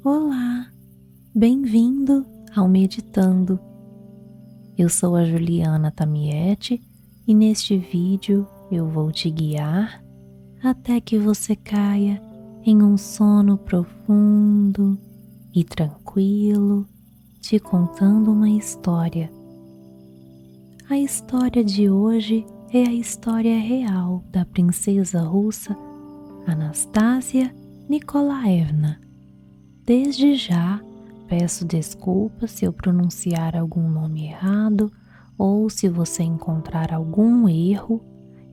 Olá, bem-vindo ao Meditando. Eu sou a Juliana Tamietti e neste vídeo eu vou te guiar até que você caia em um sono profundo e tranquilo, te contando uma história. A história de hoje é a história real da princesa russa Anastasia Nikolaevna. Desde já, peço desculpas se eu pronunciar algum nome errado ou se você encontrar algum erro,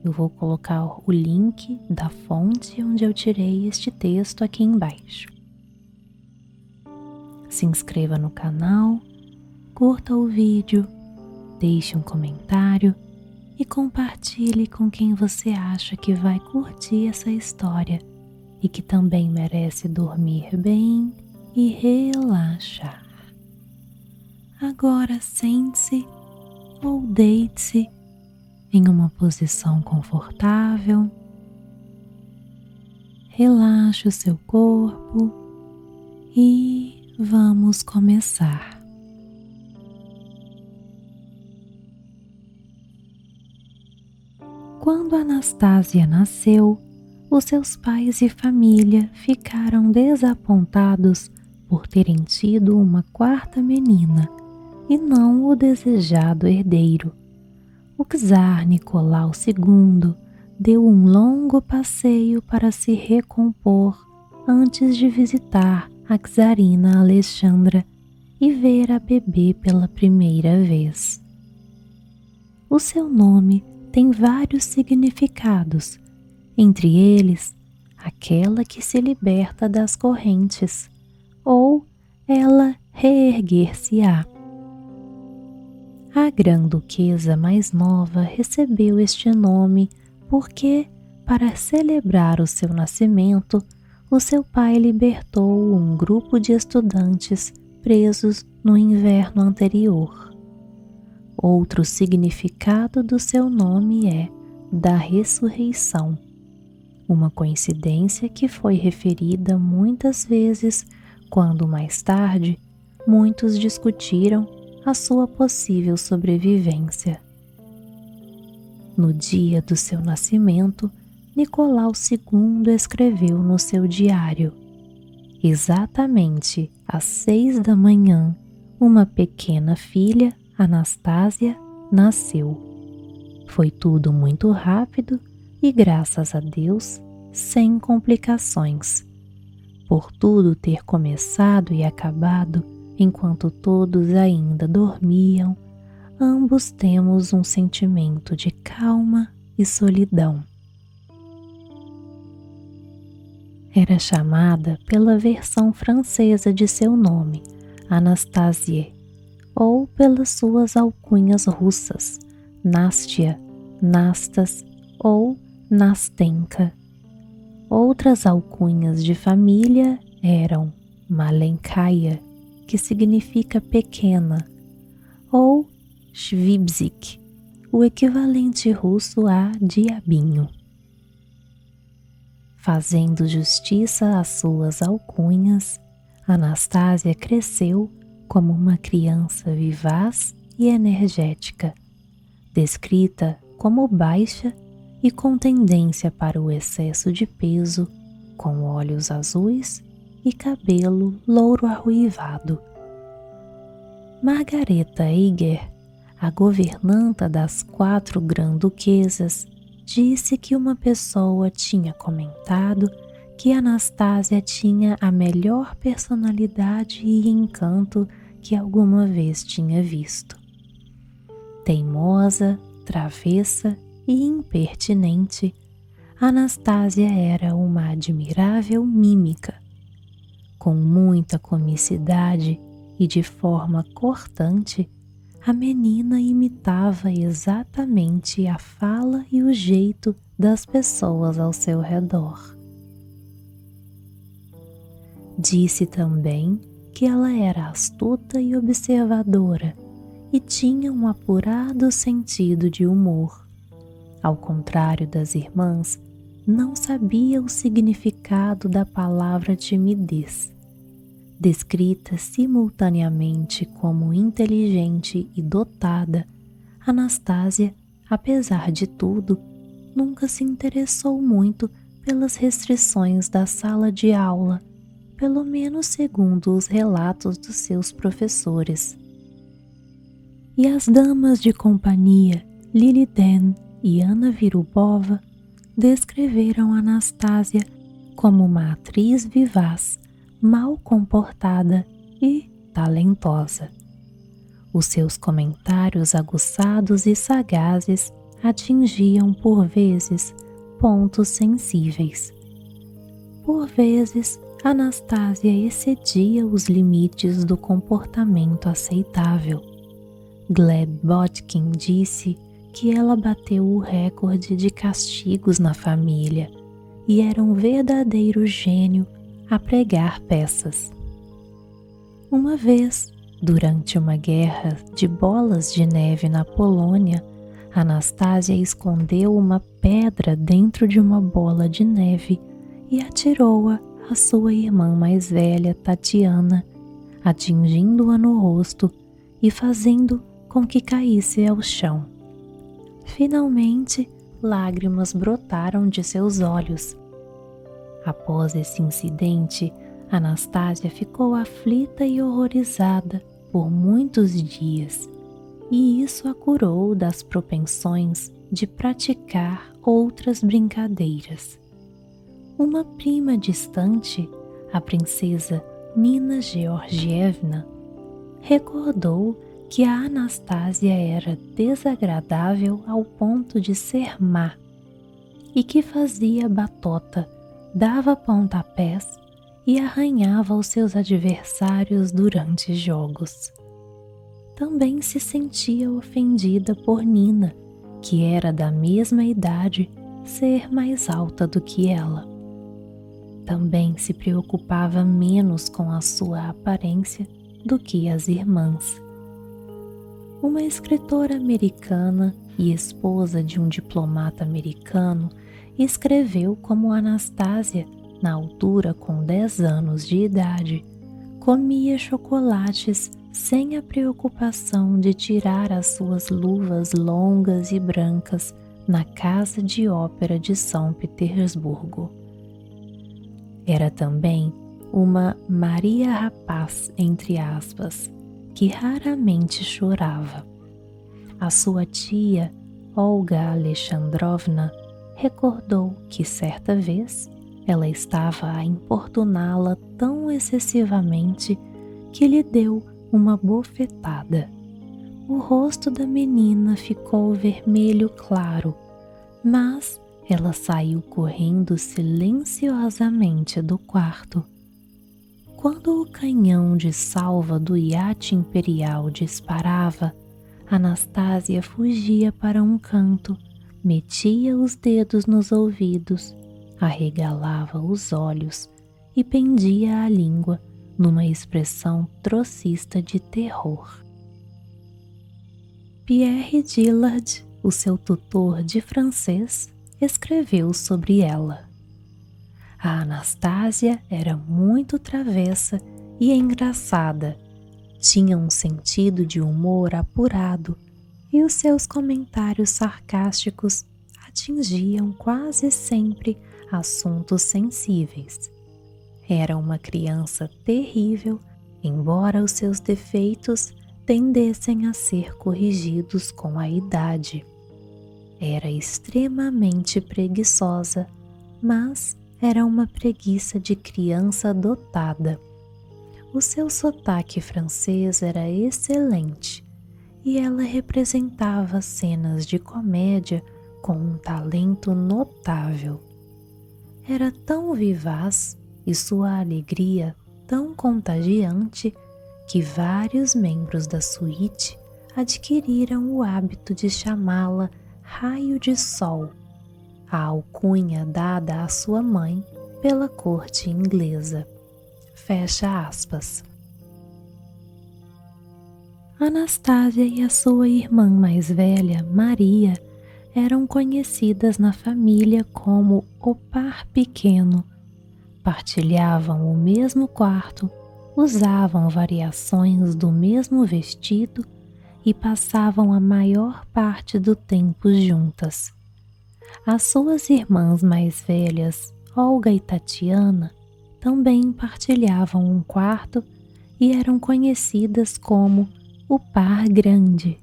eu vou colocar o link da fonte onde eu tirei este texto aqui embaixo. Se inscreva no canal, curta o vídeo, deixe um comentário e compartilhe com quem você acha que vai curtir essa história e que também merece dormir bem e relaxar. Agora sente-se ou deite-se em uma posição confortável. Relaxe o seu corpo e vamos começar. Quando Anastasia nasceu, os seus pais e família ficaram desapontados por terem tido uma quarta menina e não o desejado herdeiro. O czar Nicolau II deu um longo passeio para se recompor antes de visitar a czarina Alexandra e ver a bebê pela primeira vez. O seu nome tem vários significados, entre eles, aquela que se liberta das correntes, ou ela reerguer-se-á. A grã-duquesa mais nova recebeu este nome porque, para celebrar o seu nascimento, o seu pai libertou um grupo de estudantes presos no inverno anterior. Outro significado do seu nome é da ressurreição, uma coincidência que foi referida muitas vezes quando mais tarde muitos discutiram a sua possível sobrevivência. No dia do seu nascimento, Nicolau II escreveu no seu diário: exatamente às 6 da manhã, uma pequena filha, Anastasia, nasceu. Foi tudo muito rápido e, graças a Deus, sem complicações. Por tudo ter começado e acabado enquanto todos ainda dormiam, ambos temos um sentimento de calma e solidão. Era chamada pela versão francesa de seu nome, Anastasie, ou pelas suas alcunhas russas, Nastia, Nastas ou Nastenka. Outras alcunhas de família eram Malenkaya, que significa pequena, ou Shvibzik, o equivalente russo a diabinho. Fazendo justiça às suas alcunhas, Anastasia cresceu como uma criança vivaz e energética, descrita como baixa e com tendência para o excesso de peso, com olhos azuis e cabelo louro arruivado. Margareta Eiger, a governanta das 4 grã-duquesas, disse que uma pessoa tinha comentado que Anastasia tinha a melhor personalidade e encanto que alguma vez tinha visto. Teimosa, travessa e impertinente, Anastasia era uma admirável mímica. Com muita comicidade e de forma cortante, a menina imitava exatamente a fala e o jeito das pessoas ao seu redor. Disse também que ela era astuta e observadora e tinha um apurado sentido de humor. Ao contrário das irmãs, não sabia o significado da palavra timidez. Descrita simultaneamente como inteligente e dotada, Anastasia, apesar de tudo, nunca se interessou muito pelas restrições da sala de aula, pelo menos segundo os relatos dos seus professores. E as damas de companhia, Lily Den e Anna Virubova, descreveram Anastasia como uma atriz vivaz, mal comportada e talentosa. Os seus comentários aguçados e sagazes atingiam, por vezes, pontos sensíveis. Por vezes, Anastasia excedia os limites do comportamento aceitável. Gleb Botkin disse que ela bateu o recorde de castigos na família e era um verdadeiro gênio a pregar peças. Uma vez, durante uma guerra de bolas de neve na Polônia, Anastasia escondeu uma pedra dentro de uma bola de neve e atirou-a à sua irmã mais velha, Tatiana, atingindo-a no rosto e fazendo com que caísse ao chão. Finalmente, lágrimas brotaram de seus olhos. Após esse incidente, Anastasia ficou aflita e horrorizada por muitos dias, e isso a curou das propensões de praticar outras brincadeiras. Uma prima distante, a princesa Nina Georgievna, recordou que a Anastasia era desagradável ao ponto de ser má e que fazia batota, dava pontapés e arranhava os seus adversários durante jogos. Também se sentia ofendida por Nina, que era da mesma idade, ser mais alta do que ela. Também se preocupava menos com a sua aparência do que as irmãs. Uma escritora americana e esposa de um diplomata americano escreveu como Anastasia, na altura com 10 anos de idade, comia chocolates sem a preocupação de tirar as suas luvas longas e brancas na Casa de Ópera de São Petersburgo. Era também uma Maria Rapaz, entre aspas, que raramente chorava. A sua tia, Olga Alexandrovna, recordou que certa vez ela estava a importuná-la tão excessivamente que lhe deu uma bofetada. O rosto da menina ficou vermelho claro, mas ela saiu correndo silenciosamente do quarto. Quando o canhão de salva do iate imperial disparava, Anastasia fugia para um canto, metia os dedos nos ouvidos, arregalava os olhos e pendia a língua numa expressão trocista de terror. Pierre Dillard, o seu tutor de francês, escreveu sobre ela. A Anastasia era muito travessa e engraçada, tinha um sentido de humor apurado e os seus comentários sarcásticos atingiam quase sempre assuntos sensíveis. Era uma criança terrível, embora os seus defeitos tendessem a ser corrigidos com a idade. Era extremamente preguiçosa, mas era uma preguiça de criança dotada. O seu sotaque francês era excelente e ela representava cenas de comédia com um talento notável. Era tão vivaz e sua alegria tão contagiante que vários membros da suíte adquiriram o hábito de chamá-la Raio de Sol, a alcunha dada à sua mãe pela corte inglesa. Fecha aspas. Anastasia e a sua irmã mais velha, Maria, eram conhecidas na família como o par pequeno. Partilhavam o mesmo quarto, usavam variações do mesmo vestido e passavam a maior parte do tempo juntas. As suas irmãs mais velhas, Olga e Tatiana, também partilhavam um quarto e eram conhecidas como o par grande.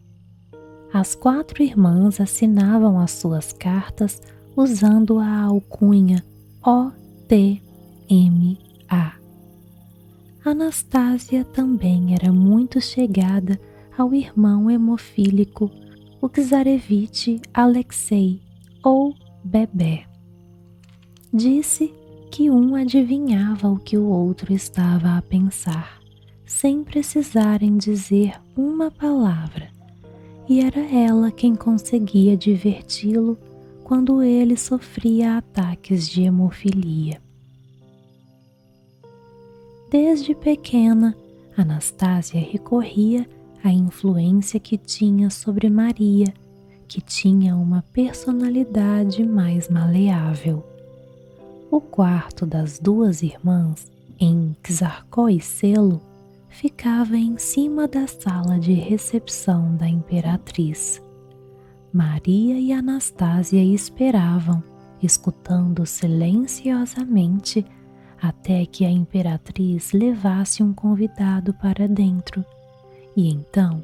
As 4 irmãs assinavam as suas cartas usando a alcunha OTMA. Anastásia também era muito chegada ao irmão hemofílico, o czarevich Alexei, ou Bebé. Disse que um adivinhava o que o outro estava a pensar, sem precisarem dizer uma palavra, e era ela quem conseguia diverti-lo quando ele sofria ataques de hemofilia. Desde pequena, Anastásia recorria à influência que tinha sobre Maria, que tinha uma personalidade mais maleável. O quarto das 2 irmãs, em Tsarskoye Selo, ficava em cima da sala de recepção da imperatriz. Maria e Anastásia esperavam, escutando silenciosamente, até que a imperatriz levasse um convidado para dentro, e então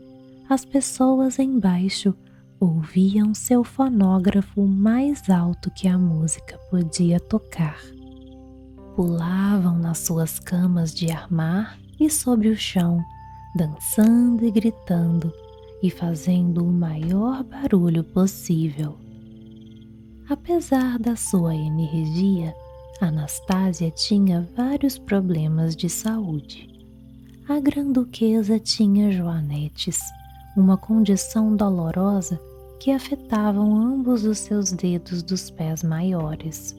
as pessoas embaixo ouviam seu fonógrafo mais alto que a música podia tocar. Pulavam nas suas camas de armar e sobre o chão, dançando e gritando e fazendo o maior barulho possível. Apesar da sua energia, Anastásia tinha vários problemas de saúde. A grã-duquesa tinha joanetes, uma condição dolorosa que afetavam ambos os seus dedos dos pés maiores.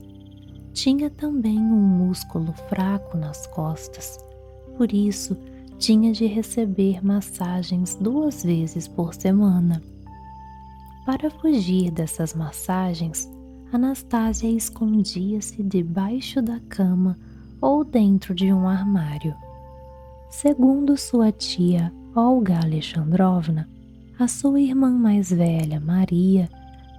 Tinha também um músculo fraco nas costas, por isso tinha de receber massagens 2 vezes por semana. Para fugir dessas massagens, Anastásia escondia-se debaixo da cama ou dentro de um armário. Segundo sua tia Olga Alexandrovna, a sua irmã mais velha, Maria,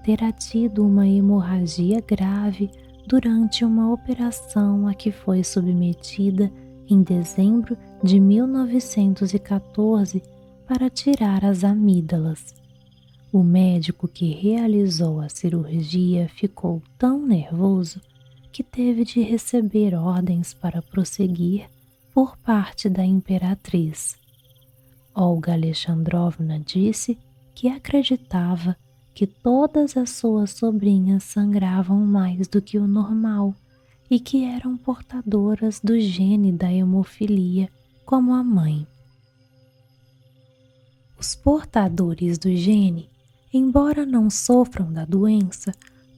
terá tido uma hemorragia grave durante uma operação a que foi submetida em dezembro de 1914 para tirar as amígdalas. O médico que realizou a cirurgia ficou tão nervoso que teve de receber ordens para prosseguir por parte da imperatriz. Olga Alexandrovna disse que acreditava que todas as suas sobrinhas sangravam mais do que o normal e que eram portadoras do gene da hemofilia, como a mãe. Os portadores do gene, embora não sofram da doença,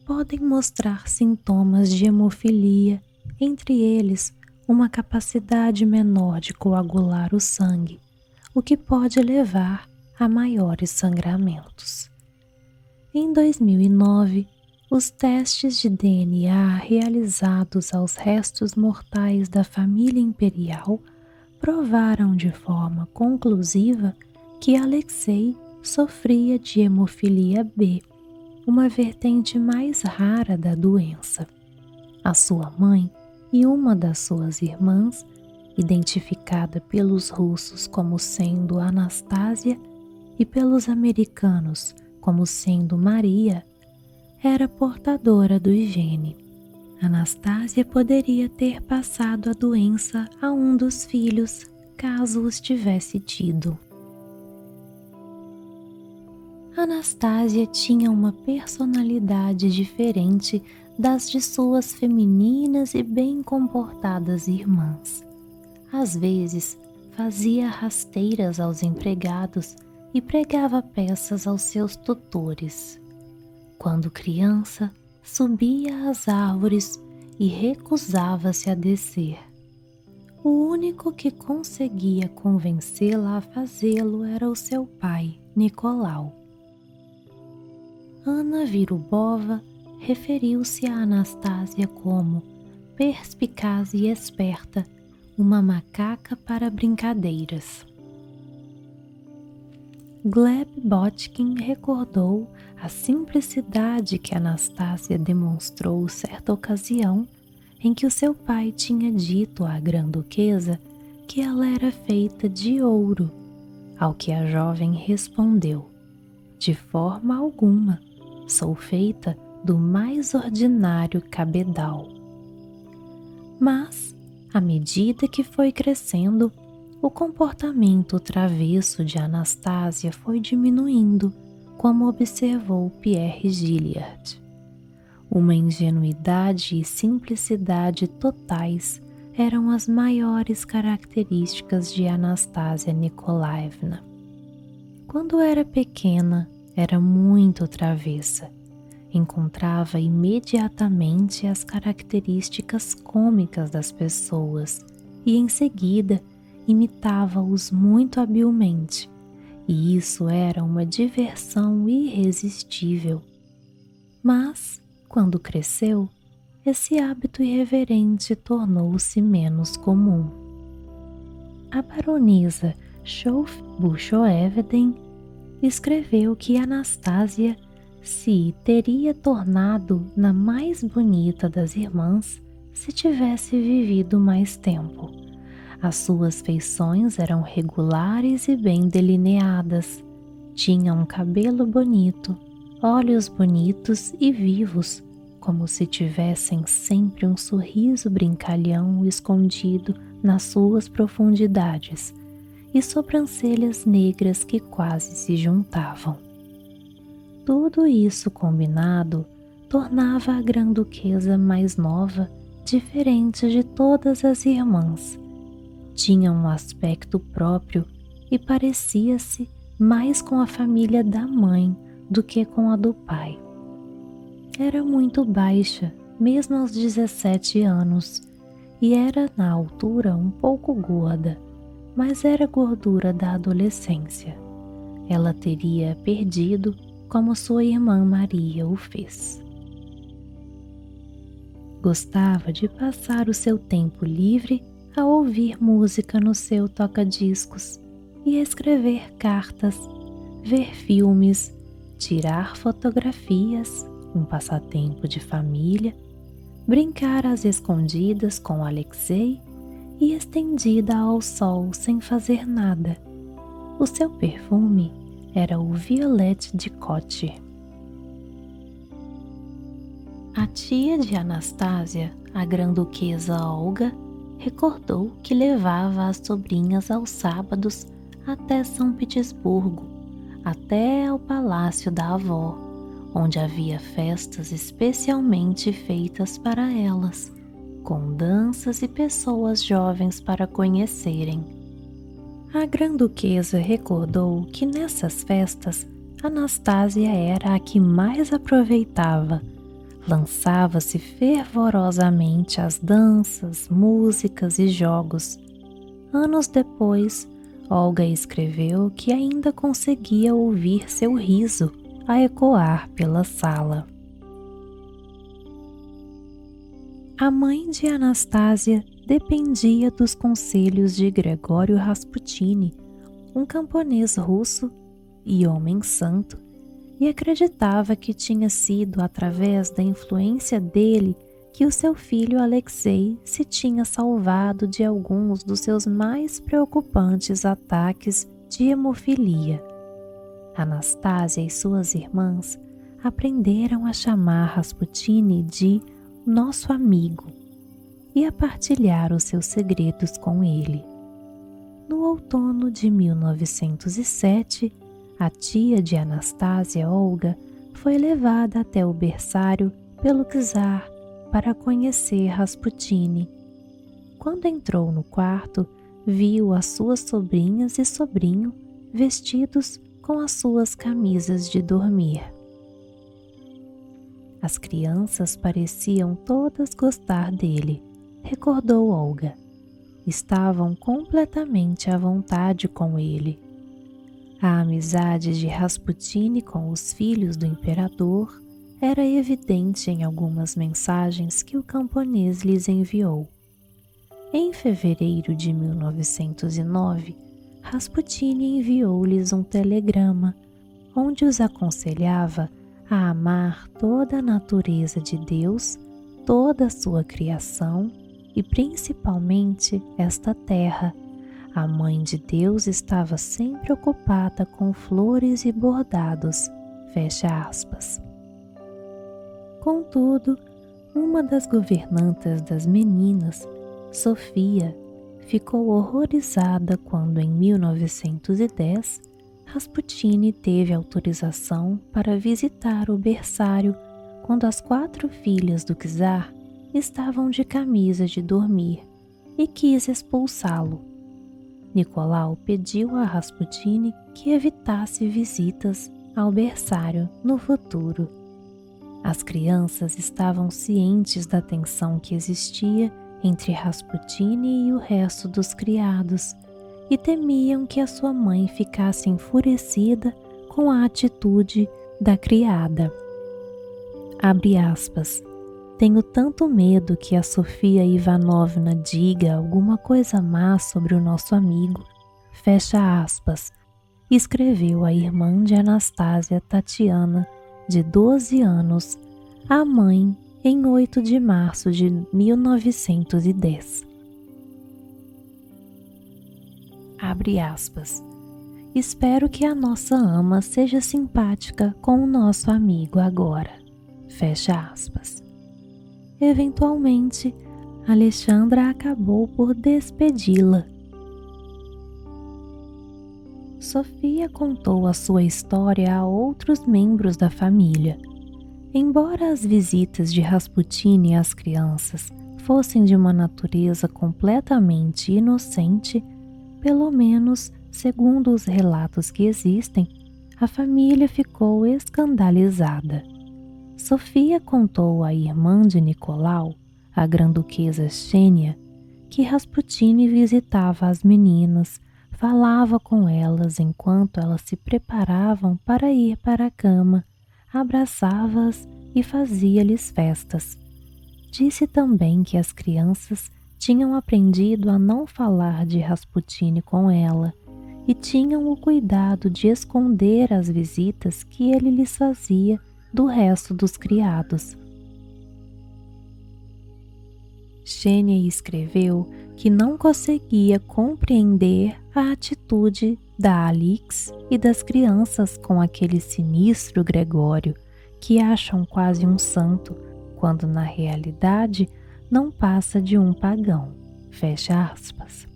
podem mostrar sintomas de hemofilia, entre eles uma capacidade menor de coagular o sangue, o que pode levar a maiores sangramentos. Em 2009, os testes de DNA realizados aos restos mortais da família imperial provaram de forma conclusiva que Alexei sofria de hemofilia B, uma vertente mais rara da doença. A sua mãe e uma das suas irmãs, identificada pelos russos como sendo Anastásia e pelos americanos como sendo Maria, era portadora do gene. Anastásia poderia ter passado a doença a um dos filhos, caso os tivesse tido. Anastásia tinha uma personalidade diferente das de suas femininas e bem comportadas irmãs. Às vezes, fazia rasteiras aos empregados e pregava peças aos seus tutores. Quando criança, subia às árvores e recusava-se a descer. O único que conseguia convencê-la a fazê-lo era o seu pai, Nicolau. Anna Virubova referiu-se a Anastasia como perspicaz e esperta, uma macaca para brincadeiras. Gleb Botkin recordou a simplicidade que Anastasia demonstrou certa ocasião em que o seu pai tinha dito à Grã-Duquesa que ela era feita de ouro, ao que a jovem respondeu: de forma alguma, sou feita do mais ordinário cabedal. Mas, à medida que foi crescendo, o comportamento travesso de Anastasia foi diminuindo, como observou Pierre Gilliard. Uma ingenuidade e simplicidade totais eram as maiores características de Anastasia Nikolaevna. Quando era pequena, era muito travessa. Encontrava imediatamente as características cômicas das pessoas e, em seguida, imitava-os muito habilmente, e isso era uma diversão irresistível. Mas, quando cresceu, esse hábito irreverente tornou-se menos comum. A baronesa Schoff-Buchoeveden escreveu que Anastasia se teria tornado na mais bonita das irmãs se tivesse vivido mais tempo. As suas feições eram regulares e bem delineadas. Tinha um cabelo bonito, olhos bonitos e vivos, como se tivessem sempre um sorriso brincalhão escondido nas suas profundidades, e sobrancelhas negras que quase se juntavam. Tudo isso combinado tornava a Grã-Duquesa mais nova, diferente de todas as irmãs. Tinha um aspecto próprio e parecia-se mais com a família da mãe do que com a do pai. Era muito baixa, mesmo aos 17 anos, e era na altura um pouco gorda, mas era gordura da adolescência. Ela teria perdido como sua irmã Maria o fez. Gostava de passar o seu tempo livre a ouvir música no seu toca-discos e escrever cartas, ver filmes, tirar fotografias, um passatempo de família, brincar às escondidas com Alexei e estendida ao sol sem fazer nada. O seu perfume era o Violette de Cotte. A tia de Anastasia, a Grã-Duquesa Olga, recordou que levava as sobrinhas aos sábados até São Petersburgo, até ao palácio da avó, onde havia festas especialmente feitas para elas, com danças e pessoas jovens para conhecerem. A Grã-Duquesa recordou que nessas festas Anastasia era a que mais aproveitava. Lançava-se fervorosamente às danças, músicas e jogos. Anos depois, Olga escreveu que ainda conseguia ouvir seu riso a ecoar pela sala. A mãe de Anastasia dependia dos conselhos de Gregório Rasputini, um camponês russo e homem santo, e acreditava que tinha sido através da influência dele que o seu filho Alexei se tinha salvado de alguns dos seus mais preocupantes ataques de hemofilia. Anastasia e suas irmãs aprenderam a chamar Rasputini de nosso amigo e a partilhar os seus segredos com ele. No outono de 1907, a tia de Anastasia, Olga, foi levada até o berçário pelo czar para conhecer Rasputini. Quando entrou no quarto, viu as suas sobrinhas e sobrinho vestidos com as suas camisas de dormir. As crianças pareciam todas gostar dele, recordou Olga. Estavam completamente à vontade com ele. A amizade de Rasputine com os filhos do imperador era evidente em algumas mensagens que o camponês lhes enviou. Em fevereiro de 1909, Rasputine enviou-lhes um telegrama onde os aconselhava a amar toda a natureza de Deus, toda a sua criação e principalmente esta terra. A Mãe de Deus estava sempre ocupada com flores e bordados. Fecha aspas. Contudo, uma das governantas das meninas, Sofia, ficou horrorizada quando em 1910 Rasputine teve autorização para visitar o berçário quando as 4 filhas do czar estavam de camisa de dormir e quis expulsá-lo. Nicolau pediu a Rasputine que evitasse visitas ao berçário no futuro. As crianças estavam cientes da tensão que existia entre Rasputine e o resto dos criados e temiam que a sua mãe ficasse enfurecida com a atitude da criada. Abre aspas. Tenho tanto medo que a Sofia Ivanovna diga alguma coisa má sobre o nosso amigo. Fecha aspas. Escreveu a irmã de Anastasia, Tatiana, de 12 anos, à mãe em 8 de março de 1910. Abre aspas. Espero que a nossa ama seja simpática com o nosso amigo agora. Fecha aspas. Eventualmente, Alexandra acabou por despedi-la. Sofia contou a sua história a outros membros da família. Embora as visitas de Rasputine às crianças fossem de uma natureza completamente inocente, pelo menos segundo os relatos que existem, a família ficou escandalizada. Sofia contou à irmã de Nicolau, a grã-duquesa Xênia, que Rasputine visitava as meninas, falava com elas enquanto elas se preparavam para ir para a cama, abraçava-as e fazia-lhes festas. Disse também que as crianças tinham aprendido a não falar de Rasputine com ela e tinham o cuidado de esconder as visitas que ele lhes fazia do resto dos criados. Xênia escreveu que não conseguia compreender a atitude da Alix e das crianças com aquele sinistro Gregório, que acham quase um santo, quando na realidade não passa de um pagão. Fecha aspas.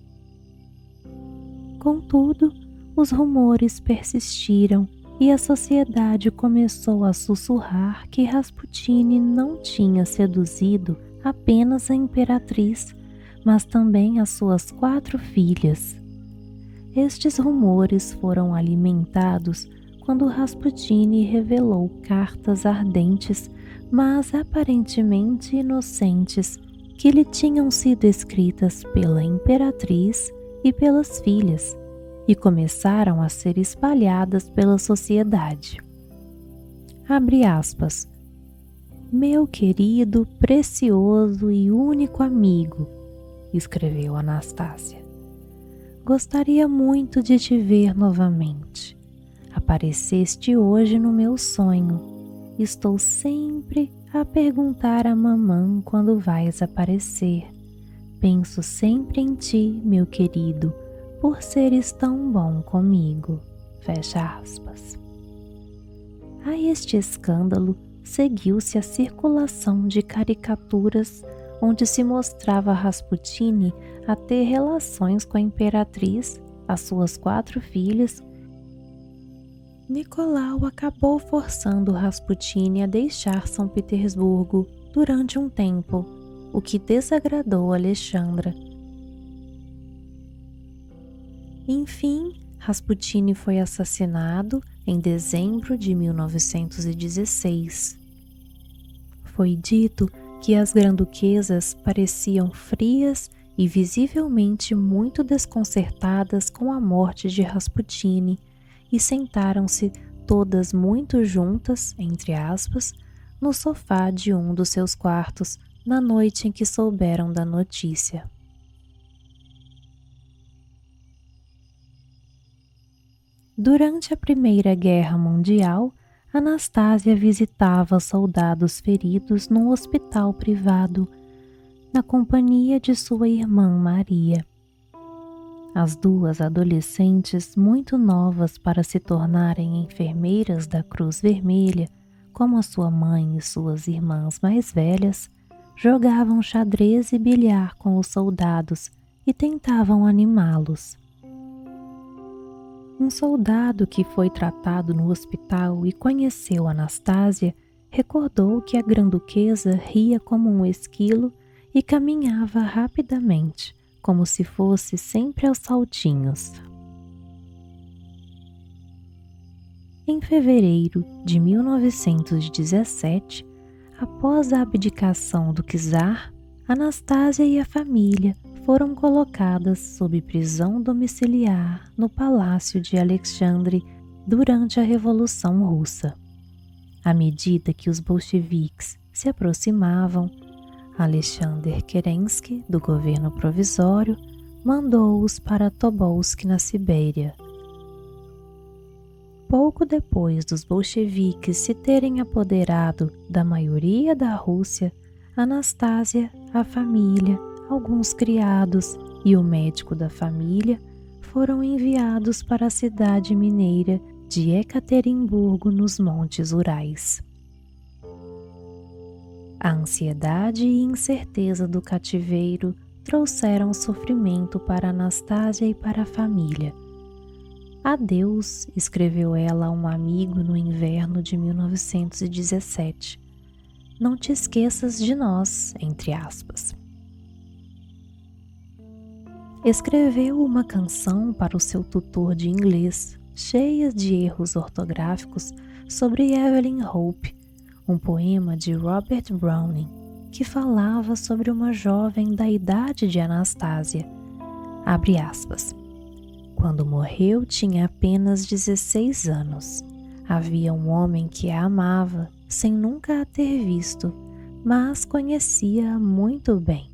Contudo, os rumores persistiram e a sociedade começou a sussurrar que Rasputine não tinha seduzido apenas a imperatriz, mas também as suas 4 filhas. Estes rumores foram alimentados quando Rasputine revelou cartas ardentes, mas aparentemente inocentes, que lhe tinham sido escritas pela imperatriz e pelas filhas, e começaram a ser espalhadas pela sociedade. Abre aspas. Meu querido, precioso e único amigo, escreveu Anastácia. Gostaria muito de te ver novamente. Apareceste hoje no meu sonho. Estou sempre a perguntar à mamã quando vais aparecer. Penso sempre em ti, meu querido, por seres tão bom comigo. Fecha aspas. A este escândalo seguiu-se a circulação de caricaturas onde se mostrava Rasputine a ter relações com a imperatriz, as suas 4 filhas. Nicolau acabou forçando Rasputine a deixar São Petersburgo durante um tempo, o que desagradou Alexandra. Enfim, Rasputine foi assassinado em dezembro de 1916. Foi dito que as grã-duquesas pareciam frias e visivelmente muito desconcertadas com a morte de Rasputine, e sentaram-se todas muito juntas, entre aspas, no sofá de um dos seus quartos na noite em que souberam da notícia. Durante a Primeira Guerra Mundial, Anastasia visitava soldados feridos num hospital privado, na companhia de sua irmã Maria. As duas adolescentes, muito novas para se tornarem enfermeiras da Cruz Vermelha, como a sua mãe e suas irmãs mais velhas, jogavam xadrez e bilhar com os soldados e tentavam animá-los. Um soldado que foi tratado no hospital e conheceu Anastasia recordou que a granduquesa ria como um esquilo e caminhava rapidamente, como se fosse sempre aos saltinhos. Em fevereiro de 1917, após a abdicação do czar, Anastasia e a família foram colocadas sob prisão domiciliar no Palácio de Alexandre durante a Revolução Russa. À medida que os bolcheviques se aproximavam, Alexander Kerensky, do governo provisório, mandou-os para Tobolsk, na Sibéria. Pouco depois dos bolcheviques se terem apoderado da maioria da Rússia, Anastasia, a família, alguns criados e o médico da família foram enviados para a cidade mineira de Ekaterimburgo, nos Montes Urais. A ansiedade e incerteza do cativeiro trouxeram sofrimento para Anastasia e para a família. "Adeus", escreveu ela a um amigo no inverno de 1917. "Não te esqueças de nós", entre aspas. Escreveu uma canção para o seu tutor de inglês, cheia de erros ortográficos, sobre Evelyn Hope, um poema de Robert Browning, que falava sobre uma jovem da idade de Anastasia. Abre aspas. "Quando morreu, tinha apenas 16 anos. Havia um homem que a amava, sem nunca a ter visto, mas conhecia-a muito bem.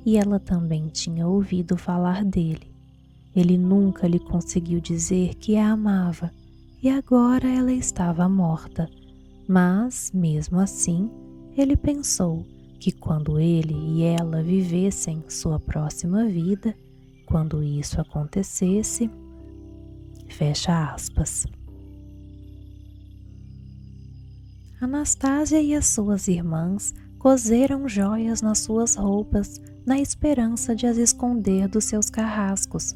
E ela também tinha ouvido falar dele. Ele nunca lhe conseguiu dizer que a amava, e agora ela estava morta. Mas, mesmo assim, ele pensou que quando ele e ela vivessem sua próxima vida, quando isso acontecesse..." Fecha aspas. Anastasia e as suas irmãs coseram joias nas suas roupas na esperança de as esconder dos seus carrascos,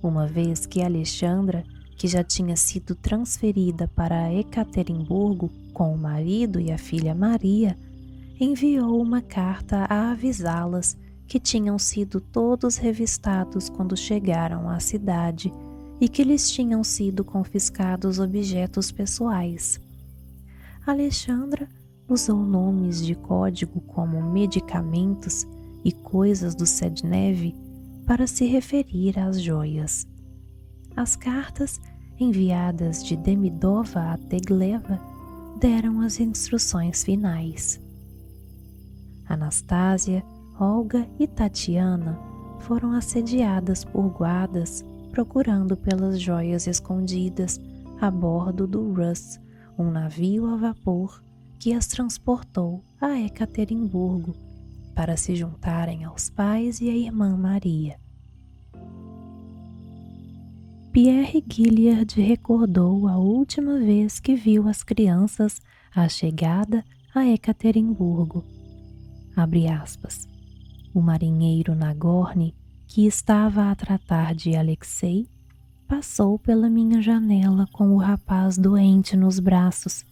uma vez que Alexandra, que já tinha sido transferida para Ekaterimburgo com o marido e a filha Maria, enviou uma carta a avisá-las que tinham sido todos revistados quando chegaram à cidade e que lhes tinham sido confiscados objetos pessoais. Alexandra usou nomes de código como medicamentos e coisas do Sednev para se referir às joias. As cartas, enviadas de Demidova a Tegleva, deram as instruções finais. Anastasia, Olga e Tatiana foram assediadas por guardas procurando pelas joias escondidas a bordo do Rus, um navio a vapor que as transportou a Ekaterimburgo para se juntarem aos pais e à irmã Maria. Pierre Gilliard recordou a última vez que viu as crianças à chegada a Ekaterimburgo. Abre aspas. "O marinheiro Nagorny, que estava a tratar de Alexei, passou pela minha janela com o rapaz doente nos braços.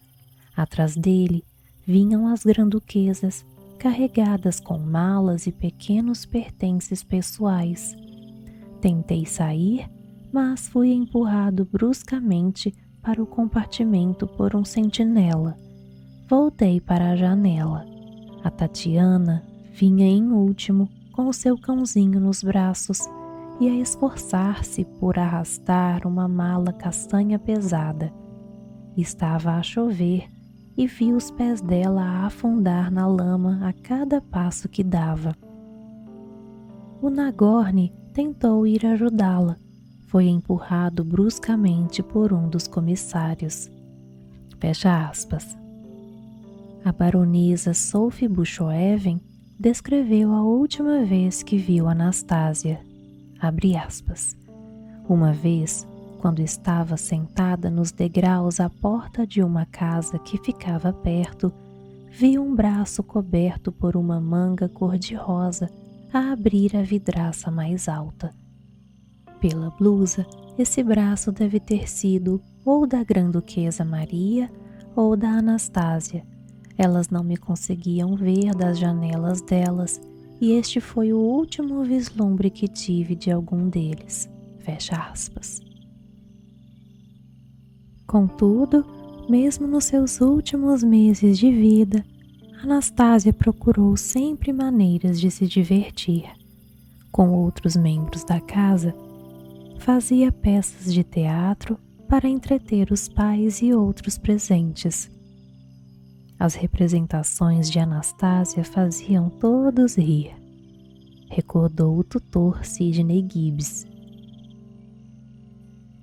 Atrás dele vinham as granduquesas, carregadas com malas e pequenos pertences pessoais. Tentei sair, mas fui empurrado bruscamente para o compartimento por um sentinela. Voltei para a janela. A Tatiana vinha em último com o seu cãozinho nos braços e a esforçar-se por arrastar uma mala castanha pesada. Estava a chover e viu os pés dela a afundar na lama a cada passo que dava. O Nagorny tentou ir ajudá-la. Foi empurrado bruscamente por um dos comissários. Fecha aspas. A baronesa Sophie Bushoeven descreveu a última vez que viu Anastasia. Abre aspas. Uma vez, quando estava sentada nos degraus à porta de uma casa que ficava perto, vi um braço coberto por uma manga cor-de-rosa a abrir a vidraça mais alta. Pela blusa, esse braço deve ter sido ou da Grã-Duquesa Maria ou da Anastasia. Elas não me conseguiam ver das janelas delas, e este foi o último vislumbre que tive de algum deles. Fecha aspas. Contudo, mesmo nos seus últimos meses de vida, Anastasia procurou sempre maneiras de se divertir. Com outros membros da casa, fazia peças de teatro para entreter os pais e outros presentes. As representações de Anastasia faziam todos rir, recordou o tutor Sidney Gibbs.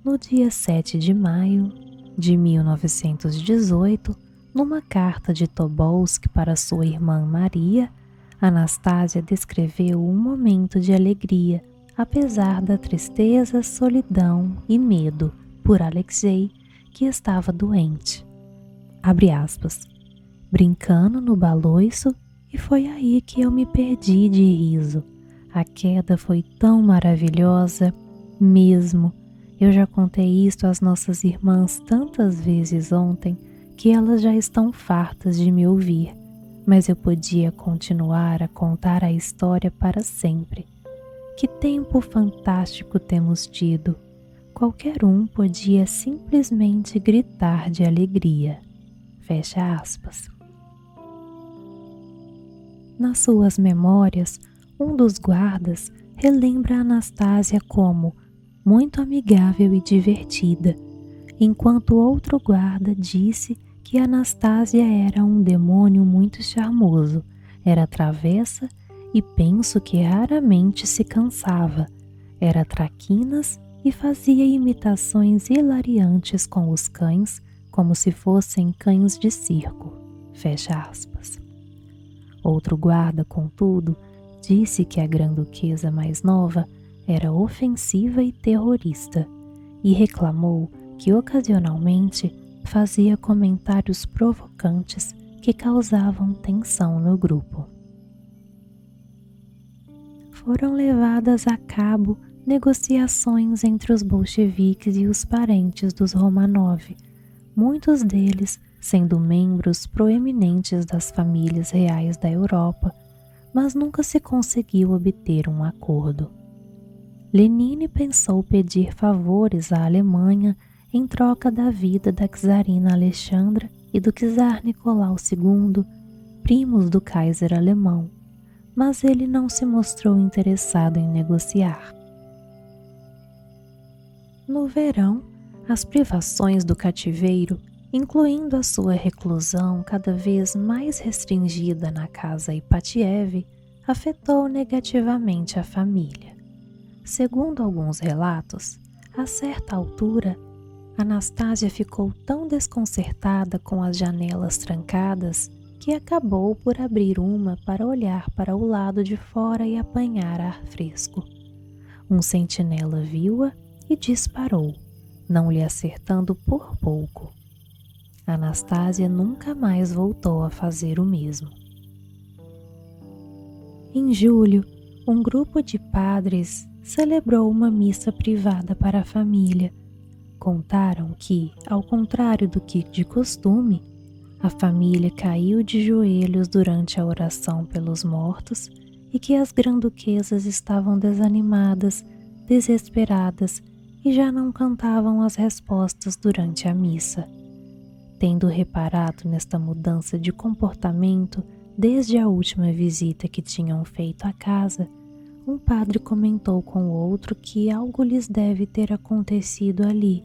No dia 7 de maio de 1918, numa carta de Tobolsk para sua irmã Maria, Anastasia descreveu um momento de alegria, apesar da tristeza, solidão e medo por Alexei, que estava doente. Abre aspas. Brincando no baloiço, e foi aí que eu me perdi de riso. A queda foi tão maravilhosa, mesmo. Eu já contei isto às nossas irmãs tantas vezes ontem, que elas já estão fartas de me ouvir, mas eu podia continuar a contar a história para sempre. Que tempo fantástico temos tido! Qualquer um podia simplesmente gritar de alegria. Fecha aspas. Nas suas memórias, um dos guardas relembra Anastasia como muito amigável e divertida, enquanto outro guarda disse que Anastasia era um demônio muito charmoso, era travessa e penso que raramente se cansava, era traquinas e fazia imitações hilariantes com os cães, como se fossem cães de circo. Fecha aspas. Outro guarda, contudo, disse que a Grã-Duquesa mais nova era ofensiva e terrorista, e reclamou que ocasionalmente fazia comentários provocantes que causavam tensão no grupo. Foram levadas a cabo negociações entre os bolcheviques e os parentes dos Romanov, muitos deles sendo membros proeminentes das famílias reais da Europa, mas nunca se conseguiu obter um acordo. Lenine pensou pedir favores à Alemanha em troca da vida da czarina Alexandra e do czar Nicolau II, primos do Kaiser alemão, mas ele não se mostrou interessado em negociar. No verão, as privações do cativeiro, incluindo a sua reclusão cada vez mais restringida na casa Ipatiev, afetou negativamente a família. Segundo alguns relatos, a certa altura, Anastasia ficou tão desconcertada com as janelas trancadas que acabou por abrir uma para olhar para o lado de fora e apanhar ar fresco. Um sentinela viu-a e disparou, não lhe acertando por pouco. Anastasia nunca mais voltou a fazer o mesmo. Em julho, um grupo de padres celebrou uma missa privada para a família. Contaram que, ao contrário do que de costume, a família caiu de joelhos durante a oração pelos mortos e que as grã-duquesas estavam desanimadas, desesperadas e já não cantavam as respostas durante a missa. Tendo reparado nesta mudança de comportamento desde a última visita que tinham feito à casa, um padre comentou com o outro que algo lhes deve ter acontecido ali.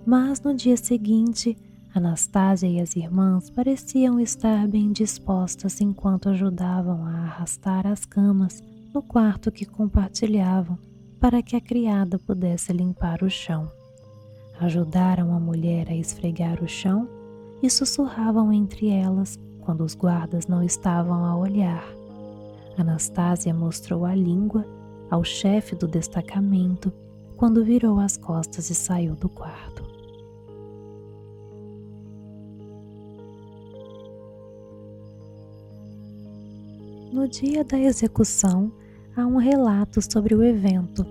Mas no dia seguinte, Anastásia e as irmãs pareciam estar bem dispostas enquanto ajudavam a arrastar as camas no quarto que compartilhavam para que a criada pudesse limpar o chão. Ajudaram a mulher a esfregar o chão e sussurravam entre elas quando os guardas não estavam a olhar. Anastásia mostrou a língua ao chefe do destacamento quando virou as costas e saiu do quarto. No dia da execução, há um relato sobre o evento,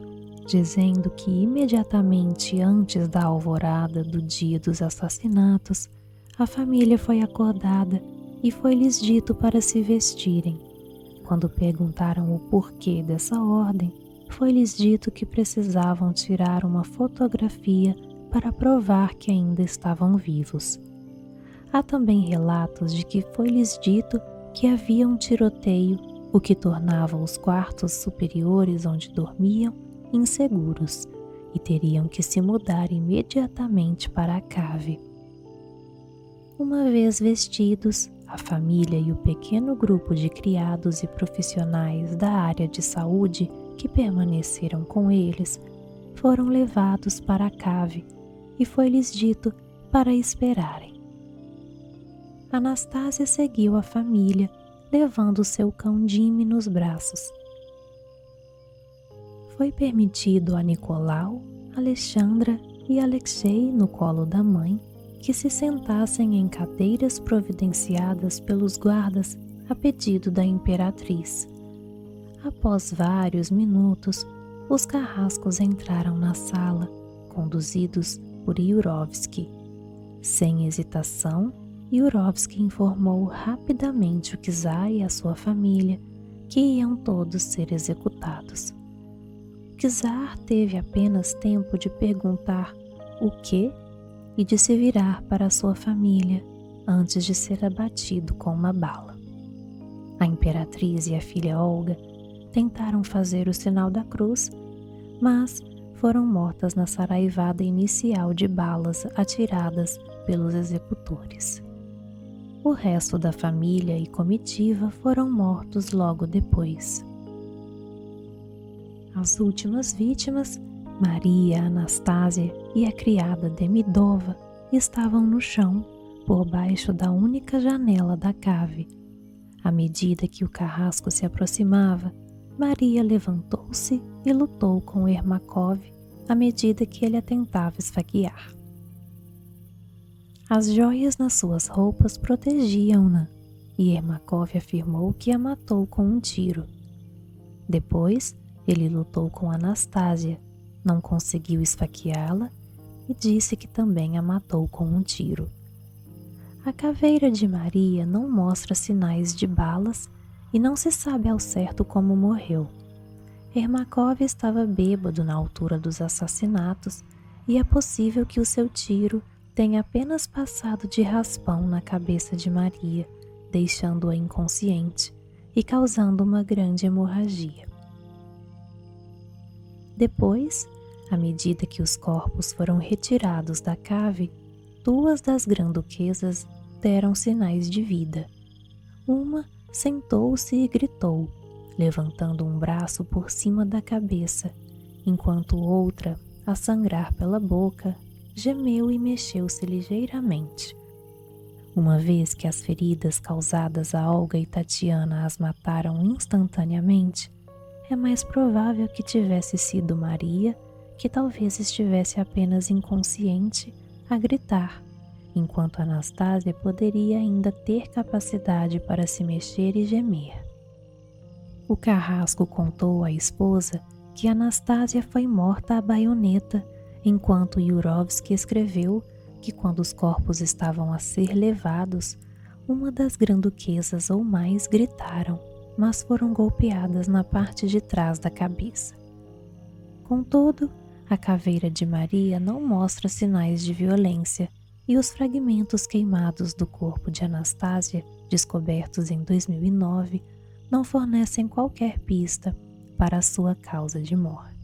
dizendo que imediatamente antes da alvorada do dia dos assassinatos, a família foi acordada e foi-lhes dito para se vestirem. Quando perguntaram o porquê dessa ordem, foi-lhes dito que precisavam tirar uma fotografia para provar que ainda estavam vivos. Há também relatos de que foi-lhes dito que havia um tiroteio, o que tornava os quartos superiores onde dormiam inseguros e teriam que se mudar imediatamente para a cave. Uma vez vestidos, a família e o pequeno grupo de criados e profissionais da área de saúde que permaneceram com eles foram levados para a cave e foi-lhes dito para esperarem. Anastásia seguiu a família, levando seu cão Jimmy nos braços. Foi permitido a Nicolau, Alexandra e Alexei no colo da mãe que se sentassem em cadeiras providenciadas pelos guardas a pedido da imperatriz. Após vários minutos, os carrascos entraram na sala, conduzidos por Yurovsky. Sem hesitação, Yurovsky informou rapidamente o czar e a sua família que iam todos ser executados. O czar teve apenas tempo de perguntar o quê e de se virar para a sua família antes de ser abatido com uma bala. A imperatriz e a filha Olga tentaram fazer o sinal da cruz, mas foram mortas na saraivada inicial de balas atiradas pelos executores. O resto da família e comitiva foram mortos logo depois. As últimas vítimas, Maria, Anastásia e a criada Demidova, estavam no chão, por baixo da única janela da cave. À medida que o carrasco se aproximava, Maria levantou-se e lutou com Ermakov à medida que ele a tentava esfaquear. As joias nas suas roupas protegiam-na, e Ermakov afirmou que a matou com um tiro. Depois, ele lutou com Anastásia, não conseguiu esfaqueá-la e disse que também a matou com um tiro. A caveira de Maria não mostra sinais de balas e não se sabe ao certo como morreu. Ermakov estava bêbado na altura dos assassinatos e é possível que o seu tiro tenha apenas passado de raspão na cabeça de Maria, deixando-a inconsciente e causando uma grande hemorragia. Depois, à medida que os corpos foram retirados da cave, duas das granduquesas deram sinais de vida. Uma sentou-se e gritou, levantando um braço por cima da cabeça, enquanto outra, a sangrar pela boca, gemeu e mexeu-se ligeiramente. Uma vez que as feridas causadas a Olga e Tatiana as mataram instantaneamente, é mais provável que tivesse sido Maria, que talvez estivesse apenas inconsciente, a gritar, enquanto Anastásia poderia ainda ter capacidade para se mexer e gemer. O carrasco contou à esposa que Anastásia foi morta à baioneta, enquanto Yurovsky escreveu que quando os corpos estavam a ser levados, uma das granduquesas ou mais gritaram, mas foram golpeadas na parte de trás da cabeça. Contudo, a caveira de Maria não mostra sinais de violência e os fragmentos queimados do corpo de Anastásia, descobertos em 2009, não fornecem qualquer pista para a sua causa de morte.